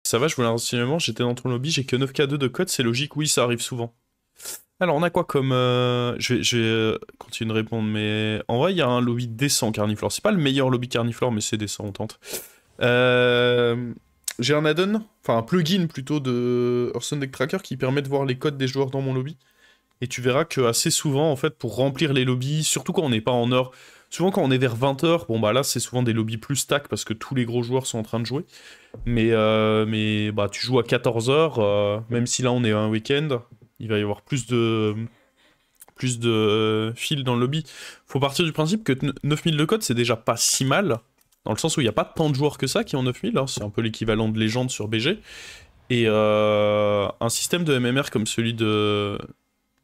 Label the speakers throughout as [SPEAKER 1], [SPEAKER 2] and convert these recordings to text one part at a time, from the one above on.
[SPEAKER 1] Ça va, je voulais un renseignement, j'étais dans ton lobby, j'ai que 9K2 de code, c'est logique, oui, ça arrive souvent. Alors, on a quoi comme... je vais continuer de répondre, mais... En vrai, il y a un lobby décent Carniflore. C'est pas le meilleur lobby Carniflore, mais c'est décent, on tente. J'ai un add-on, enfin un plugin plutôt de Hearthstone Deck Tracker qui permet de voir les codes des joueurs dans mon lobby. Et tu verras que assez souvent, en fait, pour remplir les lobbies, surtout quand on n'est pas en heure, souvent quand on est vers 20h, bon bah là c'est souvent des lobbies plus stack parce que tous les gros joueurs sont en train de jouer. Mais bah tu joues à 14h, même si là on est un week-end, il va y avoir plus de fil dans le lobby. Faut partir du principe que 9000 de code c'est déjà pas si mal, dans le sens où il n'y a pas tant de joueurs que ça qui ont 9000, hein, c'est un peu l'équivalent de légende sur BG. Et un système de MMR comme celui de,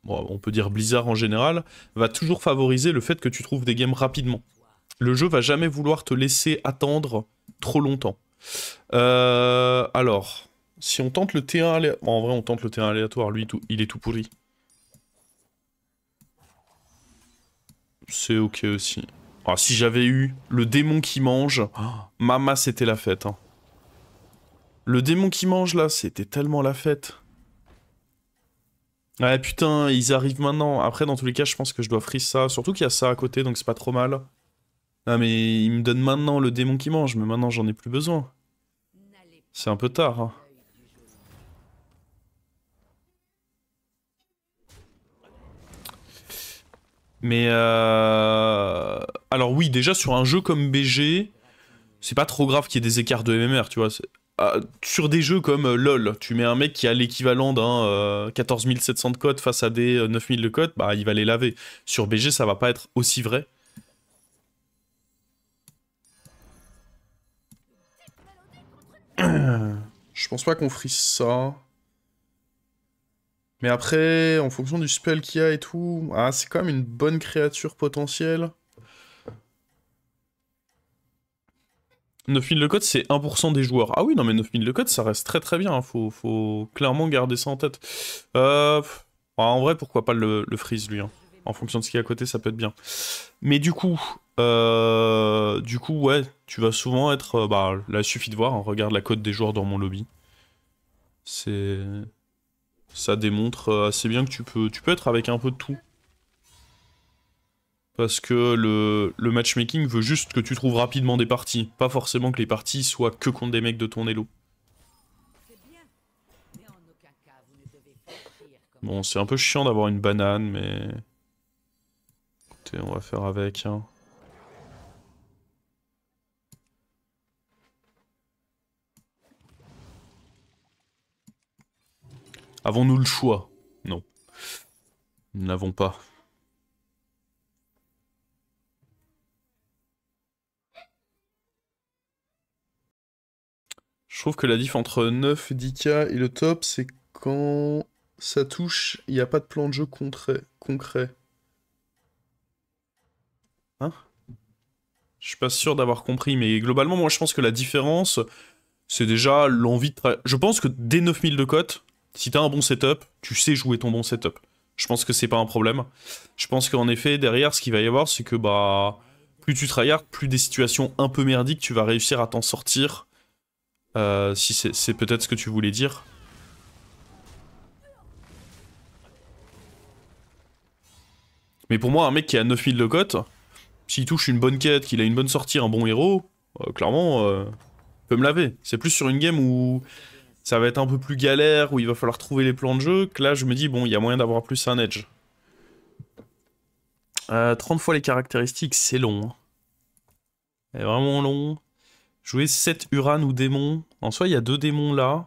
[SPEAKER 1] bon, on peut dire Blizzard en général, va toujours favoriser le fait que tu trouves des games rapidement. Le jeu va jamais vouloir te laisser attendre trop longtemps. Alors, si on tente le T1 aléatoire... En vrai, on tente le T1 aléatoire, lui, il est tout pourri. C'est ok aussi. Ah, si j'avais eu le démon qui mange, oh, Mama, c'était la fête. Hein. Le démon qui mange, là, c'était tellement la fête. Ouais, putain, ils arrivent maintenant. Après, dans tous les cas, je pense que je dois freeze ça. Surtout qu'il y a ça à côté, donc c'est pas trop mal. Ah, mais il me donne maintenant le démon qui mange, mais maintenant, j'en ai plus besoin. C'est un peu tard, hein. Mais alors oui, déjà sur un jeu comme BG, c'est pas trop grave qu'il y ait des écarts de MMR, tu vois. Sur des jeux comme LoL, tu mets un mec qui a l'équivalent d'un 14 700 de code face à des 9000 de code, bah il va les laver. Sur BG, ça va pas être aussi vrai. Je pense pas qu'on frise ça. Mais après, en fonction du spell qu'il y a et tout, ah, c'est quand même une bonne créature potentielle. 9000 de code, c'est 1% des joueurs. Ah oui, non mais 9000 de code, ça reste très très bien. Hein. Faut clairement garder ça en tête. En vrai, pourquoi pas le freeze, lui. Hein. En fonction de ce qu'il y a à côté, ça peut être bien. Mais du coup, ouais, tu vas souvent être... bah, là, il suffit de voir. Hein, regarde la cote des joueurs dans mon lobby. C'est... Ça démontre assez bien que tu peux être avec un peu de tout. Parce que le matchmaking veut juste que tu trouves rapidement des parties. Pas forcément que les parties soient que contre des mecs de ton elo. Bon, c'est un peu chiant d'avoir une banane, mais... Écoutez, on va faire avec, hein. Avons-nous le choix? Non. Nous n'avons pas. Je trouve que la diff entre 9 et 10k et le top, c'est quand ça touche, il n'y a pas de plan de jeu concret. Hein? Je suis pas sûr d'avoir compris, mais globalement, moi je pense que la différence, c'est déjà l'envie de... Je pense que dès 9000 de cote, si t'as un bon setup, tu sais jouer ton bon setup. Je pense que c'est pas un problème. Je pense qu'en effet, derrière, ce qu'il va y avoir, c'est que bah... Plus tu tryhard, plus des situations un peu merdiques, tu vas réussir à t'en sortir. Si c'est peut-être ce que tu voulais dire. Mais pour moi, un mec qui a 9000 de cote, s'il touche une bonne quête, qu'il a une bonne sortie, un bon héros, clairement, peut me laver. C'est plus sur une game où ça va être un peu plus galère, où il va falloir trouver les plans de jeu, que là je me dis, bon, il y a moyen d'avoir plus un edge. 30 fois les caractéristiques, c'est long. Hein. C'est vraiment long. Jouer 7 Uran ou démons. En soi, il y a 2 démons là.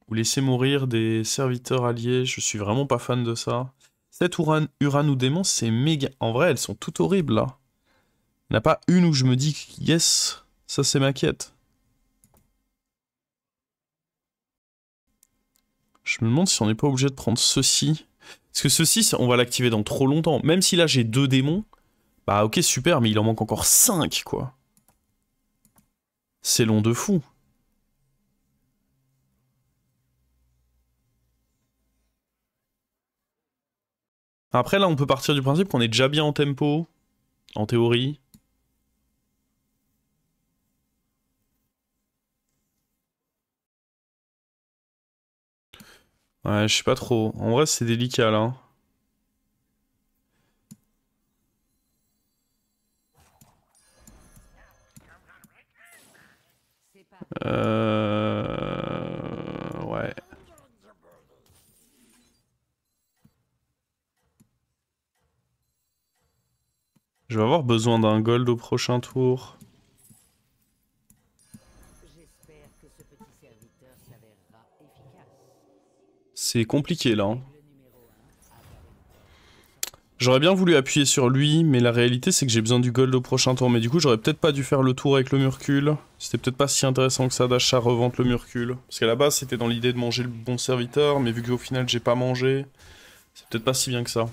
[SPEAKER 1] Ou laisser mourir des serviteurs alliés, je suis vraiment pas fan de ça. 7 Uran ou démons, c'est méga... En vrai, elles sont toutes horribles là. Il n'y en a pas une où je me dis, yes, ça c'est ma quête. Je me demande si on n'est pas obligé de prendre ceci. Parce que ceci, on va l'activer dans trop longtemps. Même si là j'ai 2 démons, bah ok super, mais il en manque encore 5 quoi. C'est long de fou. Après là on peut partir du principe qu'on est déjà bien en tempo, en théorie. Ouais, je sais pas trop. En vrai, c'est délicat, là. Ouais. Je vais avoir besoin d'un gold au prochain tour. C'est compliqué, là. Hein. J'aurais bien voulu appuyer sur lui, mais la réalité c'est que j'ai besoin du gold au prochain tour. Mais du coup, j'aurais peut-être pas dû faire le tour avec le Murkul. C'était peut-être pas si intéressant que ça d'achat revente le Murkul. Parce qu'à la base, c'était dans l'idée de manger le bon serviteur, mais vu qu'au final, j'ai pas mangé, c'est peut-être pas si bien que ça.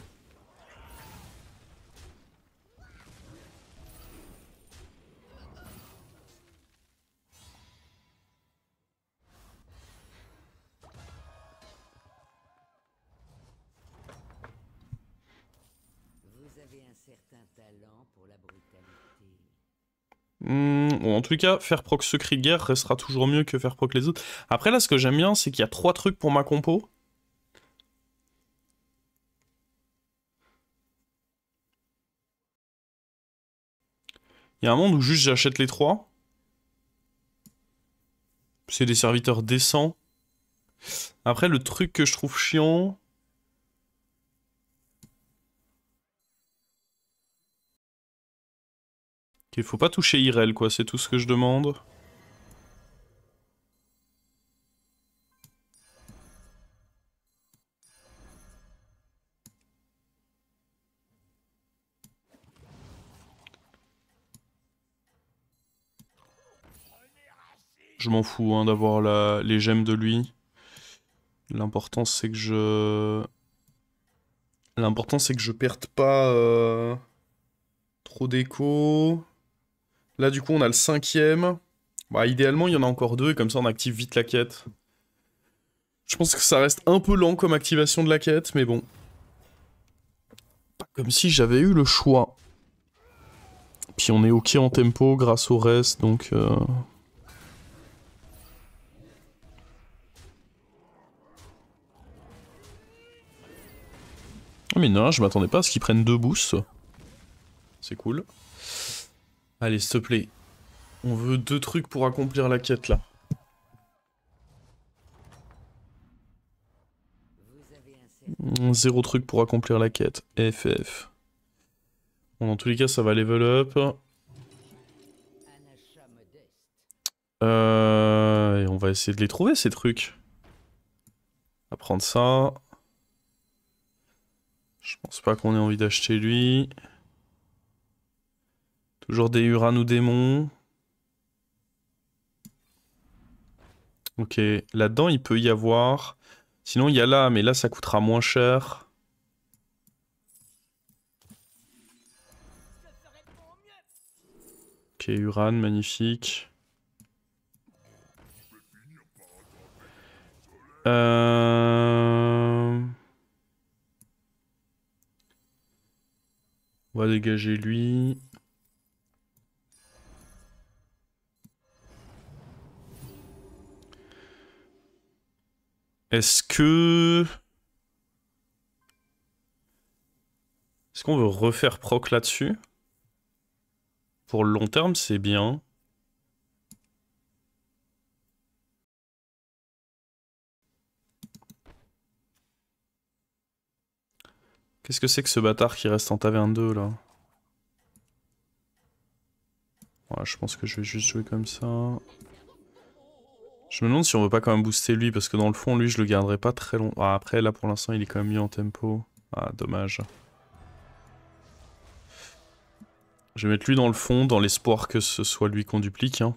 [SPEAKER 1] Bon, en tout cas, faire proc ce cri de guerre restera toujours mieux que faire proc les autres. Après, là, ce que j'aime bien, c'est qu'il y a 3 trucs pour ma compo. Il y a un monde où juste j'achète les 3. C'est des serviteurs décents. Après, le truc que je trouve chiant... Il faut pas toucher Irel, quoi, c'est tout ce que je demande. Je m'en fous hein, d'avoir les gemmes de lui. L'important c'est que je... L'important c'est que je perde pas trop d'écho. Là du coup on a le 5ème. Bah idéalement il y en a encore 2 et comme ça on active vite la quête. Je pense que ça reste un peu lent comme activation de la quête, mais bon. Pas comme si j'avais eu le choix. Puis on est ok en tempo grâce au reste, donc... Oh mais non, je m'attendais pas à ce qu'ils prennent 2 boosts. C'est cool. Allez, s'il te plaît. On veut 2 trucs pour accomplir la quête, là. Zéro truc pour accomplir la quête. FF. Bon, dans tous les cas, ça va level up. Et on va essayer de les trouver, ces trucs. On va prendre ça. Je pense pas qu'on ait envie d'acheter lui. Toujours des Uran ou démons. Ok, là-dedans, il peut y avoir... Sinon, il y a là, mais là, ça coûtera moins cher. Ok, Uran, magnifique. On va dégager lui. Est-ce que... Est-ce qu'on veut refaire proc là-dessus? Pour le long terme, c'est bien. Qu'est-ce que c'est que ce bâtard qui reste en taverne 2 là? Ouais, je pense que je vais juste jouer comme ça. Je me demande si on veut pas quand même booster lui, parce que dans le fond, lui, je le garderai pas très long. Ah, après, là, pour l'instant, il est quand même mieux en tempo. Ah, dommage. Je vais mettre lui dans le fond, dans l'espoir que ce soit lui qu'on duplique. Hein.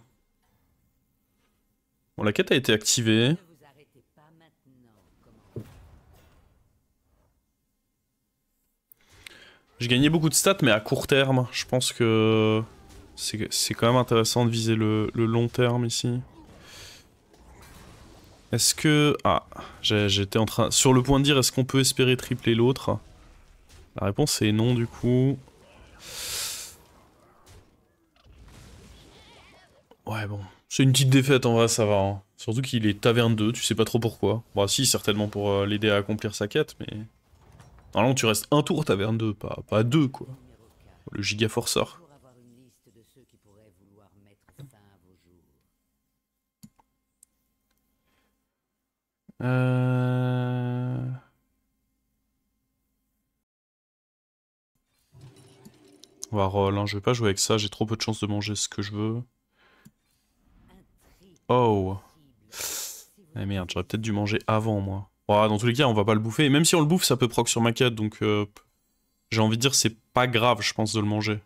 [SPEAKER 1] Bon, la quête a été activée. J'ai gagné beaucoup de stats, mais à court terme. Je pense que c'est quand même intéressant de viser le long terme ici. Est-ce que... Ah, j'étais en train... Sur le point de dire, est-ce qu'on peut espérer tripler l'autre? La réponse est non, du coup. Ouais, bon. C'est une petite défaite, en vrai, ça va. Hein. Surtout qu'il est taverne 2, tu sais pas trop pourquoi. Bah si, certainement pour l'aider à accomplir sa quête, mais... Normalement, tu restes un tour taverne 2, pas deux, quoi. Le giga forceur. Euh... On va roll, hein. Je vais pas jouer avec ça, j'ai trop peu de chances de manger ce que je veux. Oh. Eh merde, j'aurais peut-être dû manger avant, moi. Bon, dans tous les cas, on va pas le bouffer. Et même si on le bouffe, ça peut proc sur ma quête, donc... j'ai envie de dire, c'est pas grave, je pense, de le manger.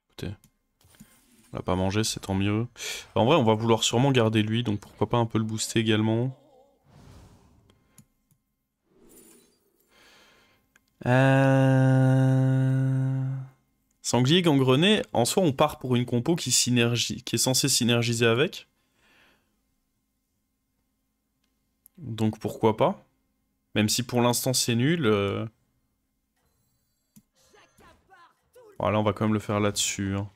[SPEAKER 1] Écoutez. On l'a pas mangé, c'est tant mieux. En vrai, on va vouloir sûrement garder lui, donc pourquoi pas un peu le booster également. Sanglier gangrené, en soi, on part pour une compo qui est censée synergiser avec. Donc pourquoi pas. Même si pour l'instant c'est nul. Voilà, on va quand même le faire là-dessus. Hein.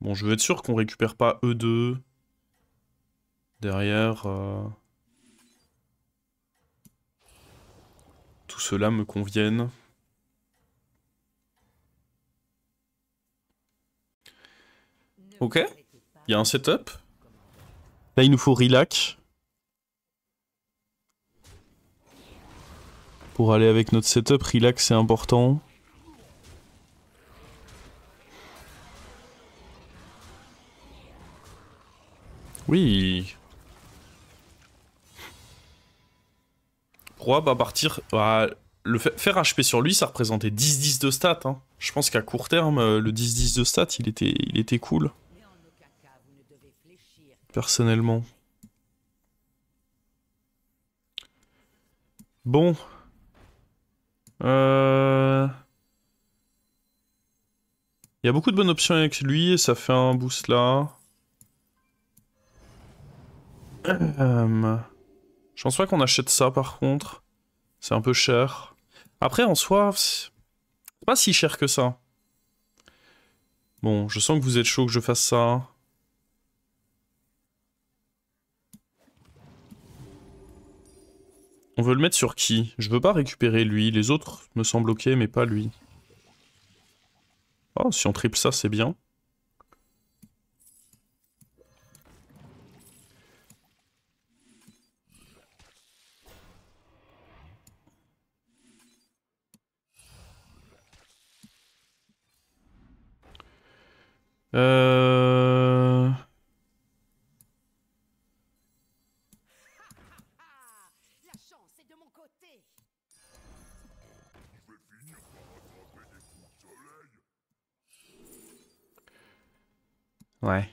[SPEAKER 1] Bon, je veux être sûr qu'on récupère pas E2. Derrière... Tout cela me convienne. Ok, il y a un setup. Là, il nous faut Relax. Pour aller avec notre setup, Relax c'est important. Oui. Roi va partir... Bah, faire HP sur lui, ça représentait 10-10 de stats. Hein. Je pense qu'à court terme, le 10-10 de stats, il était cool. Personnellement. Bon. Il y a beaucoup de bonnes options avec lui et ça fait un boost là. Je pense pas qu'on achète ça par contre. C'est un peu cher. Après en soi, c'est pas si cher que ça. Bon, je sens que vous êtes chaud que je fasse ça. On veut le mettre sur qui? Je veux pas récupérer lui. Les autres me semblent ok, mais pas lui. Oh, si on triple ça, c'est bien. Euh... Ouais.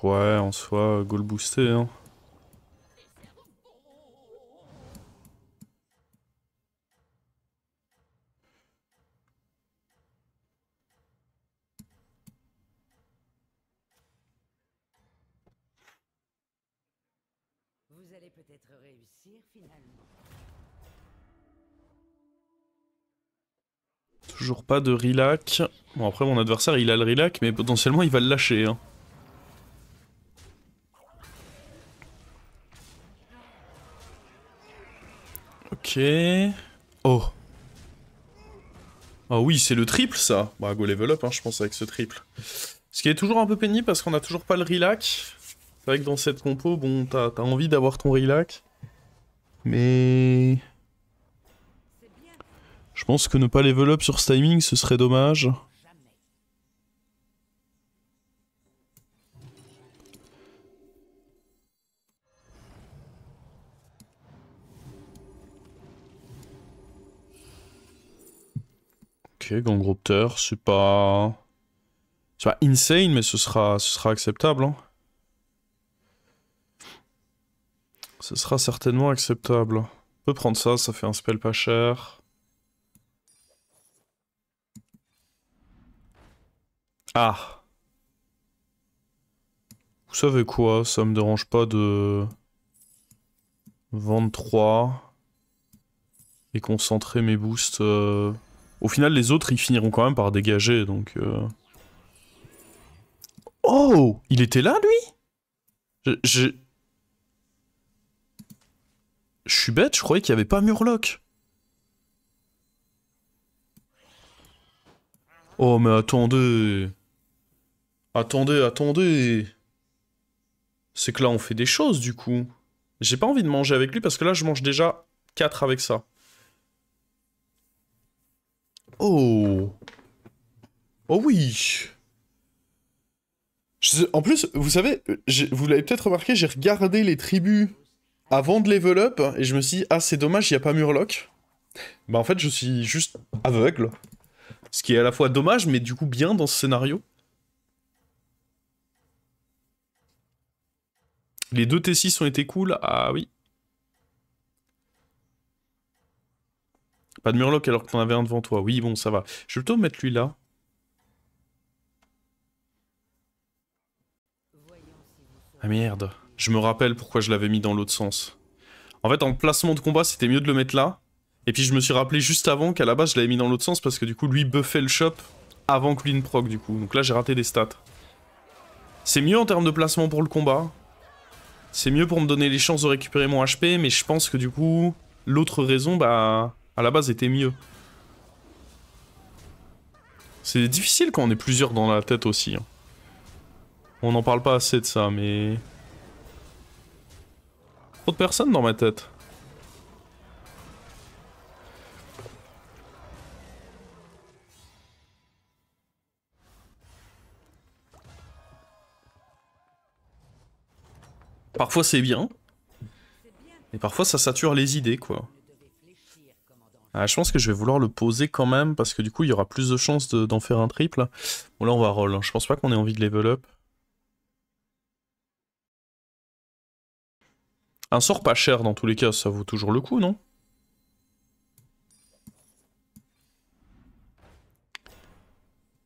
[SPEAKER 1] Ouais, en soi, goal boosté, hein.
[SPEAKER 2] Vous allez peut-être réussir finalement.
[SPEAKER 1] Toujours pas de relax. Bon, après, mon adversaire, il a le relax, mais potentiellement, il va le lâcher, hein. Ok. Oh. Ah oui, c'est le triple, ça. Bah, go level up, hein, je pense, avec ce triple. Ce qui est toujours un peu pénible, parce qu'on a toujours pas le relax. C'est vrai que dans cette compo, bon, t'as envie d'avoir ton relax. Mais... Je pense que ne pas level up sur ce timing, ce serait dommage. Ok, Gangropter, c'est pas... C'est pas insane, mais ce sera acceptable. Hein. Ce sera certainement acceptable. On peut prendre ça, ça fait un spell pas cher. Ah. Vous savez quoi, ça me dérange pas de... vendre 3 et concentrer mes boosts. Au final, les autres, ils finiront quand même par dégager, donc... Oh! Il était là, lui? Je suis bête, je croyais qu'il n'y avait pas Murloc. Oh, mais attendez... Attendez... C'est que là, on fait des choses, du coup. J'ai pas envie de manger avec lui, parce que là, je mange déjà 4 avec ça. Oh! Oh oui! En plus, vous savez, vous l'avez peut-être remarqué, j'ai regardé les tribus avant de level up, et je me suis dit, ah c'est dommage, il n'y a pas Murloc. Bah en fait, je suis juste aveugle. Ce qui est à la fois dommage, mais du coup bien dans ce scénario. Les 2 T6 ont été cool, ah oui. Pas de Murloc alors que t'en avais un devant toi, oui bon ça va. Je vais plutôt mettre lui là. Ah merde, je me rappelle pourquoi je l'avais mis dans l'autre sens. En fait, en placement de combat, c'était mieux de le mettre là. Et puis je me suis rappelé juste avant qu'à la base, je l'avais mis dans l'autre sens parce que du coup, lui buffait le shop avant que lui ne proc du coup. Donc là, j'ai raté des stats. C'est mieux en termes de placement pour le combat. C'est mieux pour me donner les chances de récupérer mon HP, mais je pense que du coup, l'autre raison, bah, à la base, était mieux. C'est difficile quand on est plusieurs dans la tête aussi. Hein. On n'en parle pas assez de ça, mais... Trop de personnes dans ma tête. Parfois c'est bien, et parfois ça sature les idées, quoi. Ah, je pense que je vais vouloir le poser quand même, parce que du coup il y aura plus de chances d'en faire un triple. Bon là on va roll, hein. Je pense pas qu'on ait envie de level up. Un sort pas cher dans tous les cas, ça vaut toujours le coup, non?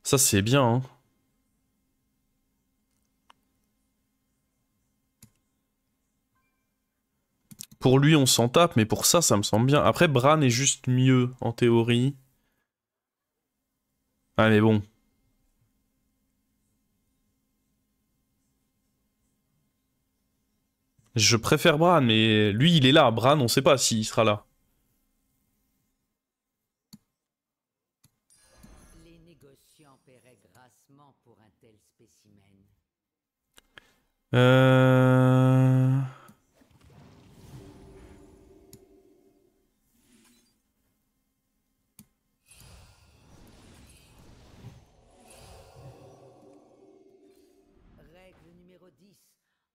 [SPEAKER 1] Ça c'est bien, hein. Pour lui on s'en tape, mais pour ça, ça me semble bien. Après Bran est juste mieux, en théorie. Ah mais bon. Je préfère Bran, mais lui il est là. Bran, on sait pas s'il sera là.
[SPEAKER 2] Les négociants paieraient grassement pour un tel spécimen.
[SPEAKER 1] Euh...
[SPEAKER 2] Règle numéro 10.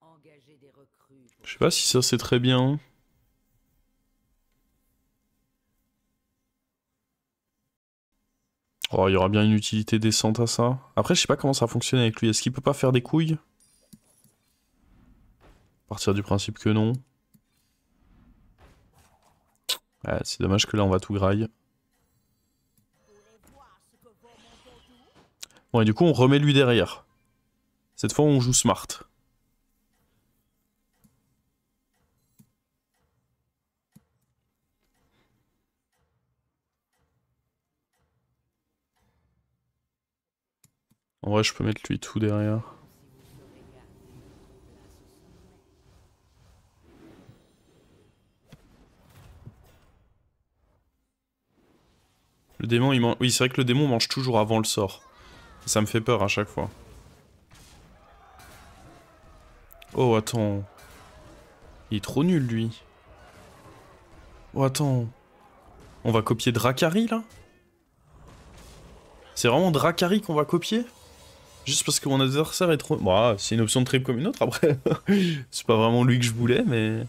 [SPEAKER 2] Engager des recrues pour...
[SPEAKER 1] Je sais pas si ça c'est très bien. Oh, il y aura bien une utilité décente à ça. Après, je sais pas comment ça fonctionne avec lui. Est-ce qu'il peut pas faire des couilles? Partir du principe que non. Ouais, c'est dommage que là on va tout graille. Bon, et du coup, on remet lui derrière. Cette fois, on joue smart. En vrai, je peux mettre lui tout derrière. Le démon, il mange... Oui, c'est vrai que le démon mange toujours avant le sort. Ça me fait peur à chaque fois. Oh, attends. Il est trop nul, lui. Oh, attends. On va copier Dracari, là? C'est vraiment Dracari qu'on va copier? Juste parce que mon adversaire est trop... Bon, c'est une option de trip comme une autre, après. C'est pas vraiment lui que je voulais, mais...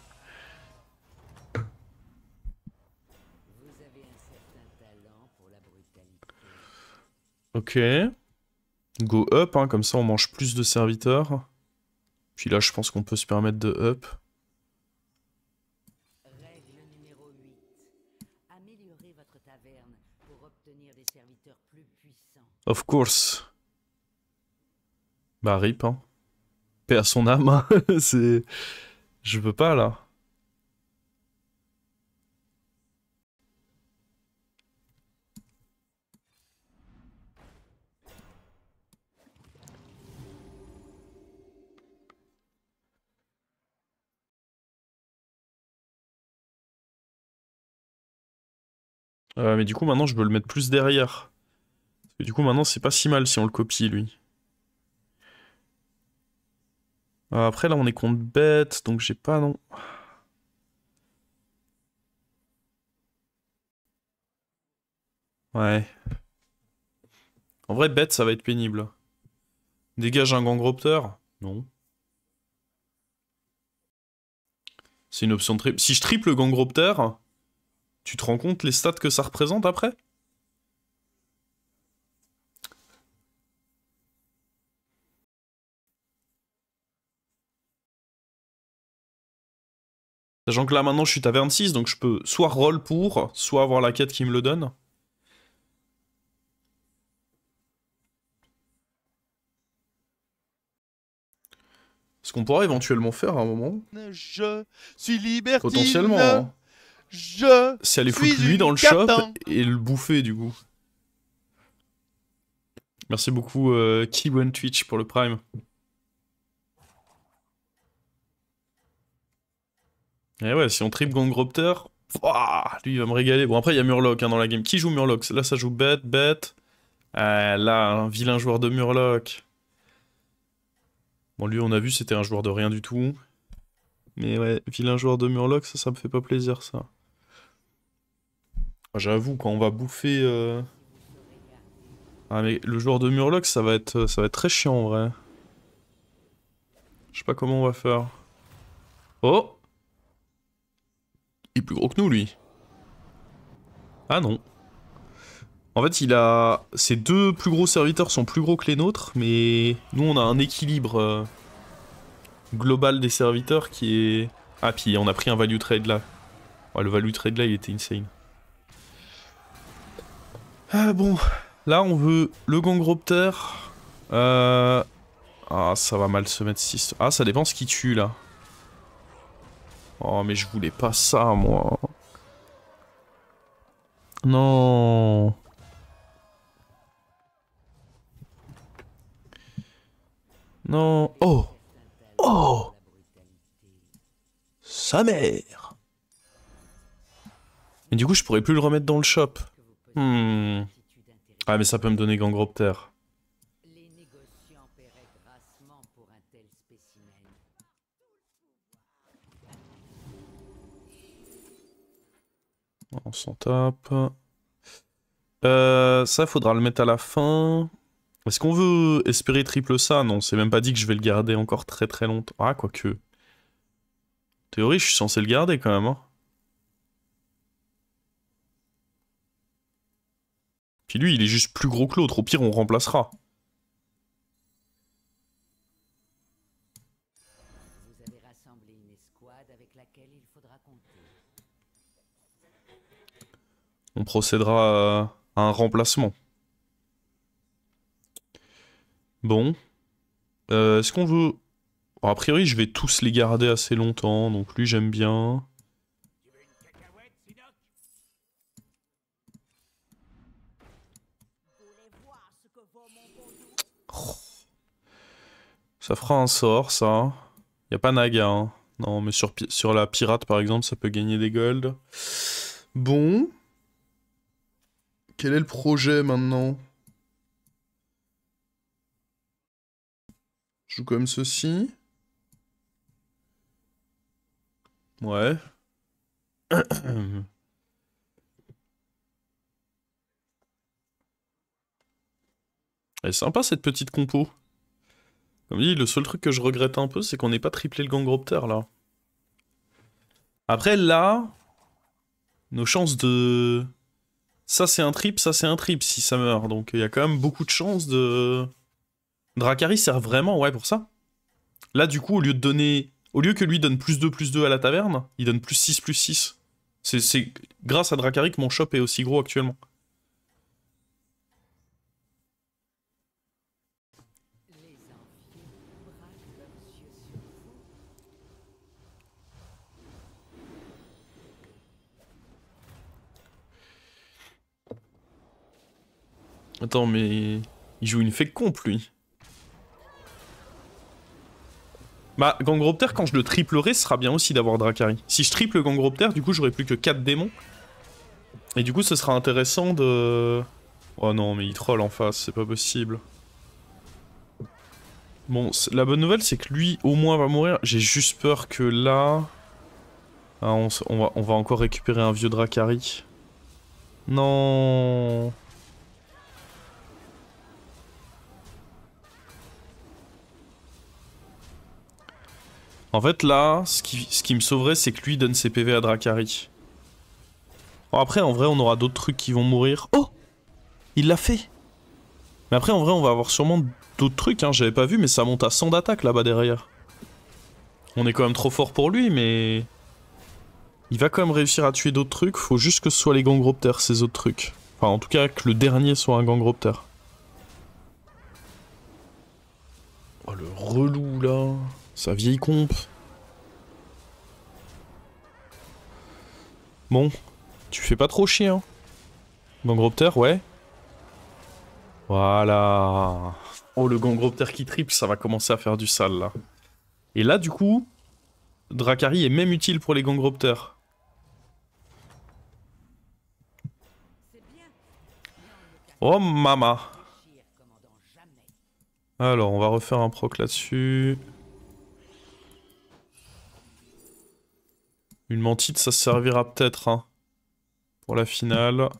[SPEAKER 2] Vous avez un certain talent pour la brutalité.
[SPEAKER 1] Ok. Go up, hein, comme ça on mange plus de serviteurs. Puis là, je pense qu'on peut se permettre de up.
[SPEAKER 2] Règle numéro 8. améliorer votre taverne pour obtenir des serviteurs plus puissants.
[SPEAKER 1] Of course. Bah rip, hein. Paix à son âme, hein. C'est... Je peux pas, là. Mais du coup, maintenant, je veux le mettre plus derrière. Parce que du coup, maintenant, c'est pas si mal si on le copie, lui. Après, là, on est contre bête, donc j'ai pas, non. Ouais. En vrai, bête, ça va être pénible. Dégage un Gangropter? Non. C'est une option de triple. Si je triple le Gangropter, tu te rends compte les stats que ça représente après? Sachant que là maintenant je suis taverne 6, donc je peux soit roll pour, soit avoir la quête qui me le donne. Ce qu'on pourra éventuellement faire à un moment.
[SPEAKER 3] Je suis libertine.
[SPEAKER 1] Potentiellement, hein. C'est aller foutre lui dans le shop et le bouffer du coup. Merci beaucoup Key1 Twitch pour le prime. Et ouais, si on triple Gangropter, lui il va me régaler. Bon après il y a Murloc hein, dans la game. Qui joue Murloc? Là ça joue bête, bête. Là, un vilain joueur de Murloc. Bon lui on a vu c'était un joueur de rien du tout. Mais ouais, vilain joueur de Murloc, ça me fait pas plaisir ça. J'avoue quand on va bouffer... Ah mais le joueur de Murloc ça va être très chiant en vrai. Je sais pas comment on va faire. Oh! Il est plus gros que nous, lui. Ah non. En fait, il a... Ses deux plus gros serviteurs sont plus gros que les nôtres, mais nous, on a un équilibre global des serviteurs qui est... Ah, puis on a pris un value trade là. Ouais, le value trade là, il était insane. Ah bon, là, on veut le Gangropter. Ah, ça va mal se mettre 6. Ah, ça dépend ce qui tue, là. Oh, mais je voulais pas ça, moi. Non. Non. Oh. Oh. Sa mère. Et du coup, je pourrais plus le remettre dans le shop. Ah, mais ça peut me donner Gangropter.
[SPEAKER 2] Les négociants paieraient grassement pour un tel spécimen.
[SPEAKER 1] On s'en tape. Ça, faudra le mettre à la fin. Est-ce qu'on veut espérer triple ça? Non, c'est même pas dit que je vais le garder encore très très longtemps. Ah, quoique. En théorie, je suis censé le garder quand même. Hein. Puis lui, il est juste plus gros que l'autre. Au pire, on remplacera.
[SPEAKER 2] Vous avez rassemblé une escouade avec laquelle il faudra compter.
[SPEAKER 1] On procédera à un remplacement. Bon. Est-ce qu'on veut... Bon, a priori, je vais tous les garder assez longtemps. Donc lui, j'aime bien. Oh. Ça fera un sort, ça. Y a pas Naga, hein. Non, mais sur la pirate, par exemple, ça peut gagner des golds. Bon. Quel est le projet, maintenant? Je joue comme ceci. Ouais. Elle est sympa cette petite compo. Comme dit, le seul truc que je regrette un peu, c'est qu'on n'ait pas triplé le Gangropter là. Après là, nos chances de... Ça c'est un trip, ça c'est un trip si ça meurt. Donc il y a quand même beaucoup de chances de... Dracari sert vraiment, ouais, pour ça. Là du coup, au lieu de donner... Au lieu que lui donne +2/+2 à la taverne, il donne +6/+6. C'est grâce à Dracari que mon shop est aussi gros actuellement.
[SPEAKER 2] Les envieux braquent leurs yeux sur vous.
[SPEAKER 1] Attends, mais... Il joue une fake comp, lui. Bah, Gangropter, quand je le triplerai, ce sera bien aussi d'avoir Dracari. Si je triple Gangropter, du coup, j'aurai plus que 4 démons. Et du coup, ce sera intéressant de... Oh non, mais il troll en face, c'est pas possible. Bon, la bonne nouvelle, c'est que lui, au moins, va mourir. J'ai juste peur que là... Ah, on va encore récupérer un vieux Dracari. Non. En fait, là, ce qui me sauverait, c'est que lui donne ses PV à Dracari. Bon, après, en vrai, on aura d'autres trucs qui vont mourir. Oh! Il l'a fait! Mais après, en vrai, on va avoir sûrement d'autres trucs, hein. J'avais pas vu, mais ça monte à 100 d'attaque là-bas derrière. On est quand même trop fort pour lui, mais... Il va quand même réussir à tuer d'autres trucs. Faut juste que ce soit les Gangropters, ces autres trucs. Enfin, en tout cas, que le dernier soit un Gangropter. Oh, le relou, là. Sa vieille comp. Bon. Tu fais pas trop chier, hein. Gangropter, ouais. Voilà. Oh, le Gangropter qui triple, ça va commencer à faire du sale, là. Et là, du coup, Dracari est même utile pour les Gangropters. Oh, mama. Alors, on va refaire un proc là-dessus. Une mantite, ça servira peut-être, hein, pour la finale.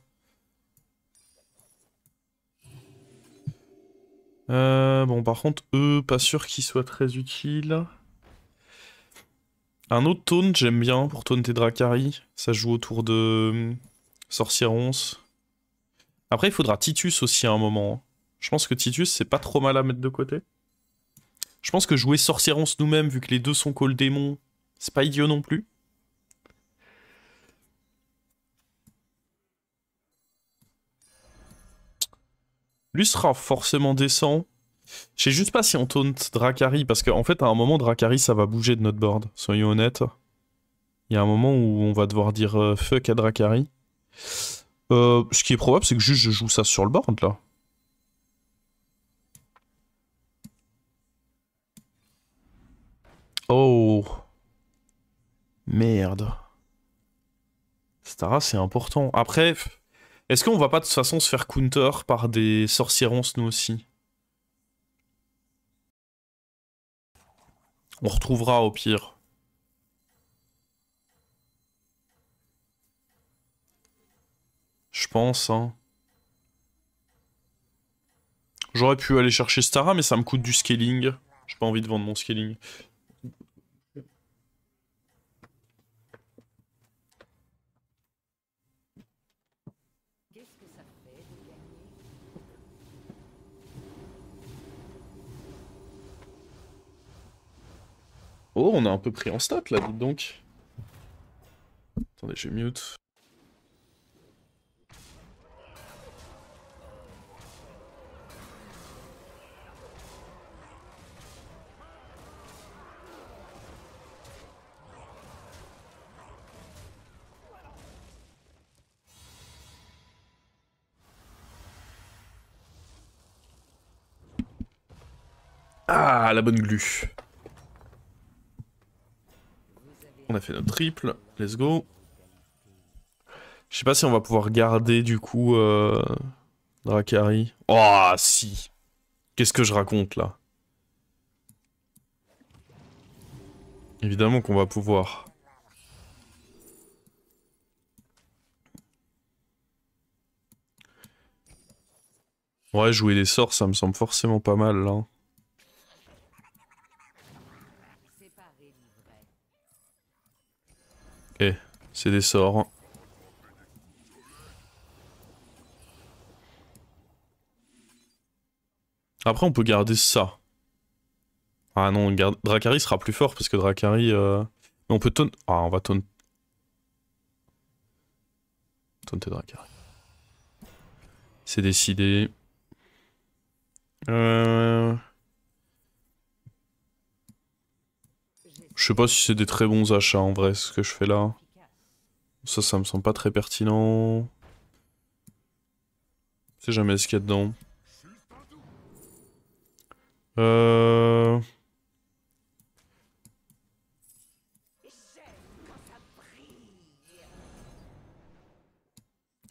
[SPEAKER 1] Bon, par contre, eux, pas sûr qu'ils soient très utiles. Un autre taunt, j'aime bien, pour taunter Dracari. Ça joue autour de... Sorcieronce. Après, il faudra Titus aussi à un moment, hein. Je pense que Titus, c'est pas trop mal à mettre de côté. Je pense que jouer Sorcieronce nous-mêmes, vu que les deux sont call démons, c'est pas idiot non plus. Lui sera forcément décent. Je sais juste pas si on taunt Dracari, parce qu'en fait, à un moment, Dracari, ça va bouger de notre board. Soyons honnêtes. Il y a un moment où on va devoir dire fuck à Dracari. Ce qui est probable, c'est que juste je joue ça sur le board, là. Oh. Merde. Stara, c'est important. Après, est-ce qu'on va pas de toute façon se faire counter par des sorcieronces, nous aussi? On retrouvera au pire. Je pense, hein. J'aurais pu aller chercher Stara, mais ça me coûte du scaling. J'ai pas envie de vendre mon scaling.
[SPEAKER 2] Qu'est-ce que ça fait de gagner?
[SPEAKER 1] Oh, on a un peu pris en stat, là, dites donc. Attendez, je mute. Ah, la bonne glu. On a fait notre triple. Let's go. Je sais pas si on va pouvoir garder, du coup, Dracari. Oh, si. Qu'est-ce que je raconte, là? Évidemment qu'on va pouvoir. Ouais, jouer des sorts, ça me semble forcément pas mal, là. Ok, c'est des sorts. Après, on peut garder ça. Ah non, Dracari sera plus fort parce que Dracari... Mais on peut taunt... Ah, on va taunt... Taunter Dracari. C'est décidé. Je sais pas si c'est des très bons achats en vrai, ce que je fais là. Ça me semble pas très pertinent. Je sais jamais ce qu'il y a dedans.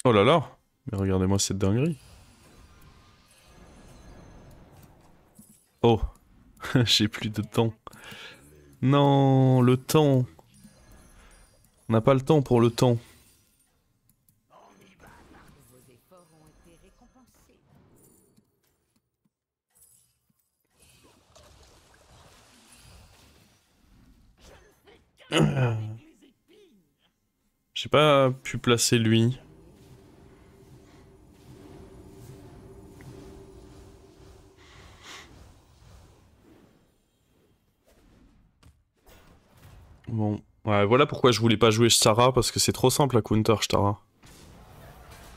[SPEAKER 1] Oh là là! Mais regardez-moi cette dinguerie. Oh! J'ai plus de temps. Non, le temps! On n'a pas le temps pour le temps.
[SPEAKER 2] Vos efforts ont été récompensés.
[SPEAKER 1] J'ai pas pu placer lui. Bon. Ouais, voilà pourquoi je voulais pas jouer Shtara, parce que c'est trop simple à counter Shtara.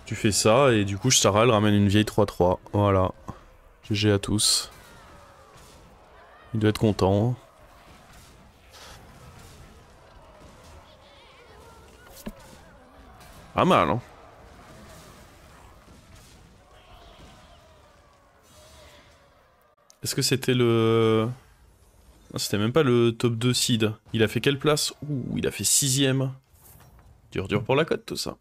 [SPEAKER 1] Tu fais ça, et du coup Shtara elle ramène une vieille 3-3. Voilà. GG à tous. Il doit être content. Pas mal, hein. Est-ce que c'était le... Ah, c'était même pas le top 2 seed. Il a fait quelle place? Ouh, il a fait 6ème. Dur pour la cote tout ça.